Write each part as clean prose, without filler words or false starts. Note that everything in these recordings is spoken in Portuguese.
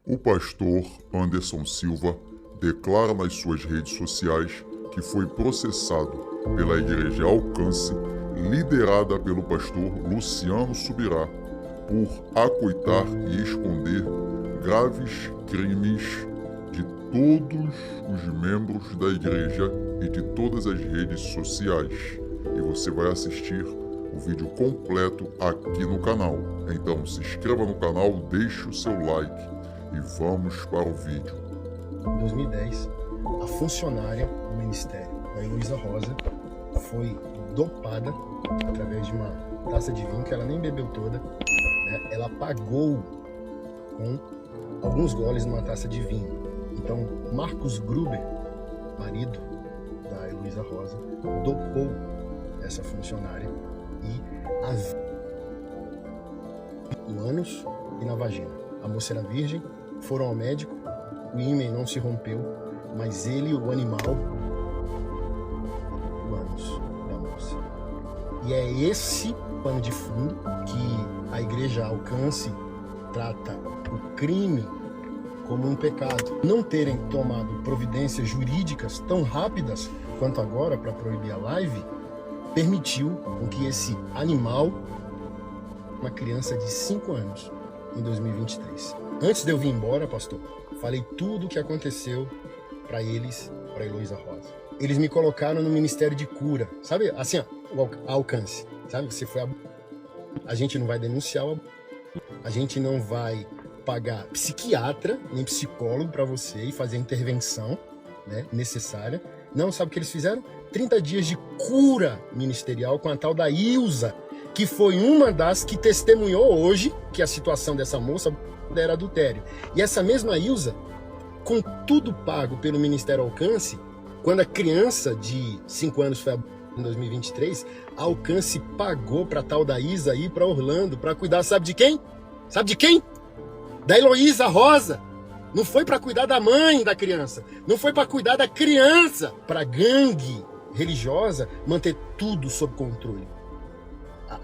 O pastor Anderson Silva declara nas suas redes sociais que foi processado pela Igreja Alcance, liderada pelo pastor Luciano Subirá, por acoitar e esconder graves crimes de todos os membros da igreja e de todas as redes sociais. E você vai assistir o vídeo completo aqui no canal. Então se inscreva no canal, deixe o seu like e vamos para o vídeo. Em 2010, a funcionária do ministério, a Heloísa Rosa, foi dopada através de uma taça de vinho que ela nem bebeu toda, né? Ela apagou com alguns goles numa taça de vinho. Então, Marcos Gruber, marido da Heloísa Rosa, dopou essa funcionária e no ânus e na vagina. A moça era virgem, foram ao médico, o ímen não se rompeu, mas ele, o animal, o ânus da moça. E é esse pano de fundo que a Igreja Alcance trata o crime como um pecado. Não terem tomado providências jurídicas tão rápidas quanto agora para proibir a live, permitiu com que esse animal, uma criança de 5 anos, em 2023. Antes de eu vir embora, pastor, falei tudo o que aconteceu para eles, para Heloísa Rosa. Eles me colocaram no Ministério de Cura, sabe? Assim, ó, o alcance, sabe? Você foi a gente não vai denunciar, a gente não vai pagar psiquiatra nem psicólogo para você e fazer a intervenção, né, necessária. Não, sabe o que eles fizeram? 30 dias de cura ministerial com a tal da Ilza, que foi uma das que testemunhou hoje que a situação dessa moça era adultério. E essa mesma Ilza, com tudo pago pelo Ministério Alcance, quando a criança de 5 anos foi em 2023, a Alcance pagou para tal da Isa ir para Orlando para cuidar, sabe de quem? Sabe de quem? Da Heloísa Rosa. Não foi para cuidar da mãe da criança, não foi para cuidar da criança, para gangue religiosa manter tudo sob controle.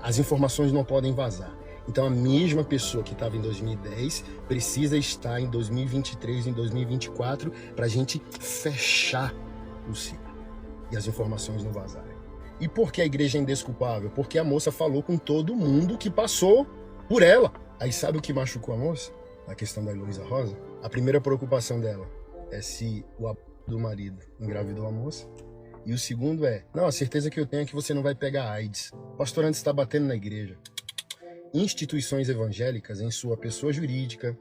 As informações não podem vazar. Então a mesma pessoa que estava em 2010 precisa estar em 2023, em 2024, para a gente fechar o ciclo e as informações não vazarem. E por que a igreja é indesculpável? Porque a moça falou com todo mundo que passou por ela. Aí sabe o que machucou a moça? A questão da Heloísa Rosa? A primeira preocupação dela é se o do marido engravidou a moça. E o segundo é, não, a certeza que eu tenho é que você não vai pegar AIDS. O pastor antes está batendo na igreja. Instituições evangélicas, em sua pessoa jurídica,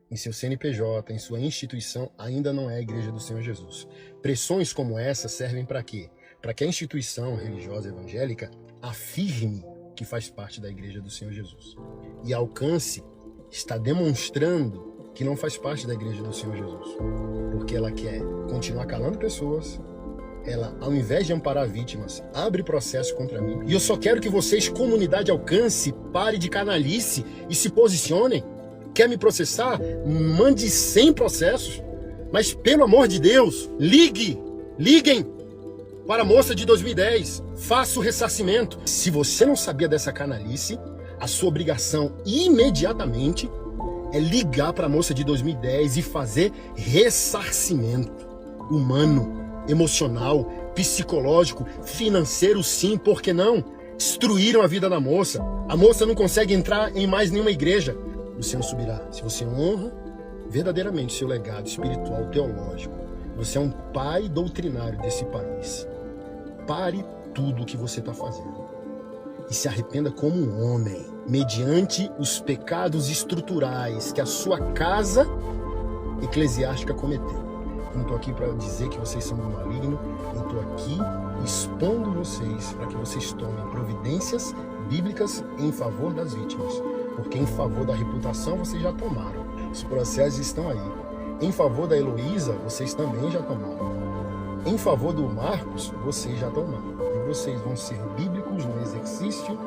em seu CNPJ, em sua instituição, ainda não é a igreja do Senhor Jesus. Pressões como essa servem para quê? Para que a instituição religiosa evangélica afirme que faz parte da igreja do Senhor Jesus. E a Alcance está demonstrando que não faz parte da igreja do Senhor Jesus. Porque ela quer continuar calando pessoas, ela, ao invés de amparar vítimas, abre processo contra mim. E eu só quero que vocês, comunidade Alcance, pare de canalice e se posicionem. Quer me processar? Mande 100 processos. Mas, pelo amor de Deus, liguem para a moça de 2010. Faça o ressarcimento. Se você não sabia dessa canalice, a sua obrigação imediatamente é ligar para a moça de 2010 e fazer ressarcimento humano, emocional, psicológico, financeiro, sim, por que não? Destruíram a vida da moça. A moça não consegue entrar em mais nenhuma igreja. Luciano Subirá, se você honra verdadeiramente seu legado espiritual, teológico, você é um pai doutrinário desse país. Pare tudo o que você está fazendo e se arrependa como um homem, mediante os pecados estruturais que a sua casa eclesiástica cometeu. Eu não estou aqui para dizer que vocês são do maligno, eu estou aqui expondo vocês para que vocês tomem providências bíblicas em favor das vítimas, porque em favor da reputação vocês já tomaram, os processos estão aí. Em favor da Heloísa, vocês também já tomaram. Em favor do Marcos, vocês já tomaram. E vocês vão ser bíblicos no exercício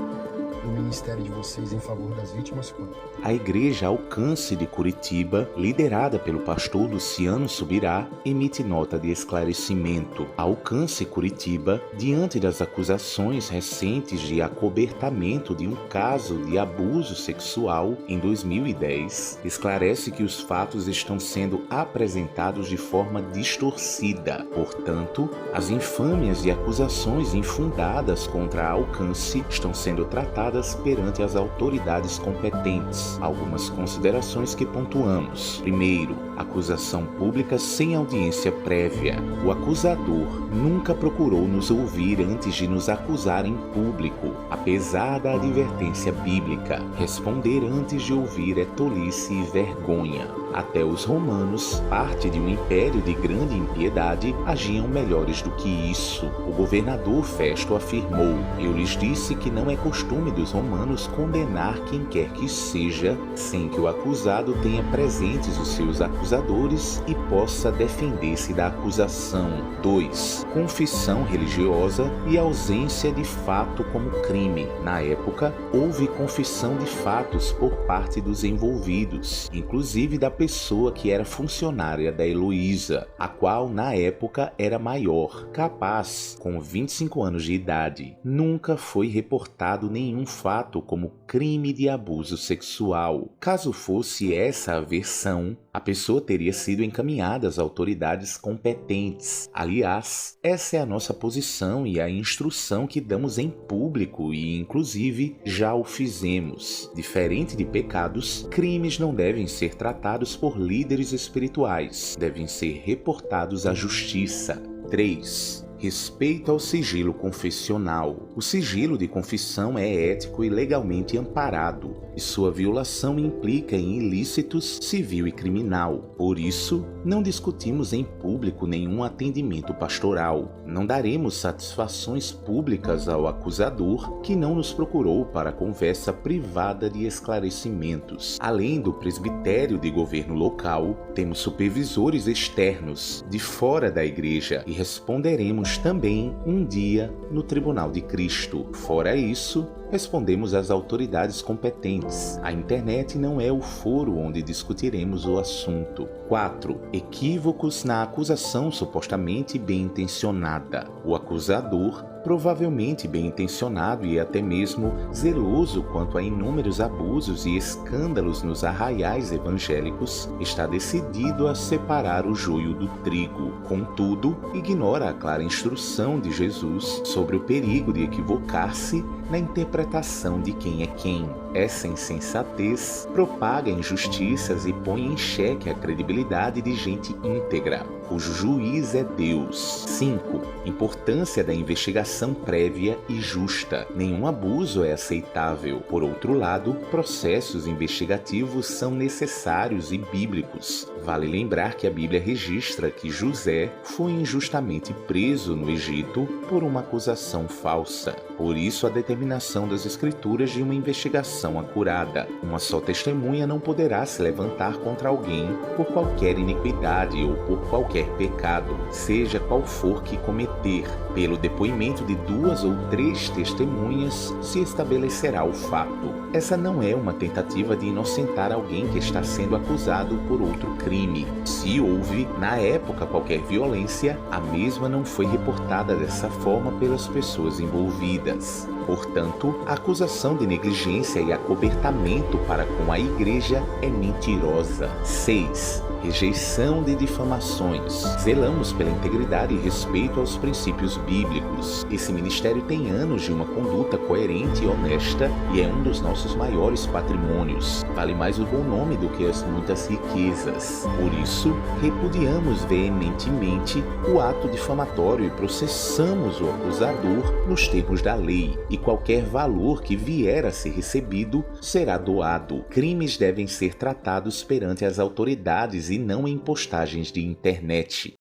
o ministério de vocês em favor das vítimas quando? A Igreja Alcance de Curitiba, liderada pelo pastor Luciano Subirá, emite nota de esclarecimento. A Alcance Curitiba, diante das acusações recentes de acobertamento de um caso de abuso sexual em 2010, esclarece que os fatos estão sendo apresentados de forma distorcida. Portanto, as infâmias e acusações infundadas contra a Alcance estão sendo tratadas perante as autoridades competentes. Algumas considerações que pontuamos. Primeiro, acusação pública sem audiência prévia. O acusador nunca procurou nos ouvir antes de nos acusar em público, apesar da advertência bíblica. Responder antes de ouvir é tolice e vergonha. Até os romanos, parte de um império de grande impiedade, agiam melhores do que isso. O governador Festo afirmou: "Eu lhes disse que não é costume dos romanos condenar quem quer que seja, sem que o acusado tenha presentes os seus acusadores e possa defender-se da acusação." 2. Confissão religiosa e ausência de fato como crime. Na época, houve confissão de fatos por parte dos envolvidos, inclusive da pessoa que era funcionária da Heloísa, a qual na época era maior, capaz, com 25 anos de idade. Nunca foi reportado nenhum fato como crime de abuso sexual. Caso fosse essa a versão, a pessoa teria sido encaminhada às autoridades competentes. Aliás, essa é a nossa posição e a instrução que damos em público e, inclusive, já o fizemos. Diferente de pecados, crimes não devem ser tratados por líderes espirituais, devem ser reportados à justiça. 3. Respeito ao sigilo confessional. O sigilo de confissão é ético e legalmente amparado, e sua violação implica em ilícitos civil e criminal. Por isso, não discutimos em público nenhum atendimento pastoral. Não daremos satisfações públicas ao acusador que não nos procurou para conversa privada de esclarecimentos. Além do presbitério de governo local, temos supervisores externos, de fora da igreja, e responderemos também um dia no Tribunal de Cristo. Fora isso, respondemos às autoridades competentes. A internet não é o foro onde discutiremos o assunto. 4. Equívocos na acusação supostamente bem-intencionada. O acusador, provavelmente bem-intencionado e até mesmo zeloso quanto a inúmeros abusos e escândalos nos arraiais evangélicos, está decidido a separar o joio do trigo. Contudo, ignora a clara instrução de Jesus sobre o perigo de equivocar-se na interpretação de quem é quem. Essa insensatez propaga injustiças e põe em xeque a credibilidade de gente íntegra, cujo juiz é Deus. 5. Importância da investigação prévia e justa. Nenhum abuso é aceitável. Por outro lado, processos investigativos são necessários e bíblicos. Vale lembrar que a Bíblia registra que José foi injustamente preso no Egito por uma acusação falsa. Por isso, a determinação das Escrituras de uma investigação acurada. Uma só testemunha não poderá se levantar contra alguém por qualquer iniquidade ou por qualquer pecado, seja qual for que cometer. Pelo depoimento de 2 ou 3 testemunhas se estabelecerá o fato. Essa não é uma tentativa de inocentar alguém que está sendo acusado por outro crime. Se houve, na época, qualquer violência, a mesma não foi reportada dessa forma pelas pessoas envolvidas. Portanto, a acusação de negligência e acobertamento para com a igreja é mentirosa. 6. Rejeição de difamações. Zelamos pela integridade e respeito aos princípios bíblicos. Esse ministério tem anos de uma conduta coerente e honesta e é um dos nossos maiores patrimônios. Vale mais o bom nome do que as muitas riquezas. Por isso, repudiamos veementemente o ato difamatório e processamos o acusador nos termos da lei, e qualquer valor que vier a ser recebido será doado. Crimes devem ser tratados perante as autoridades e não em postagens de internet.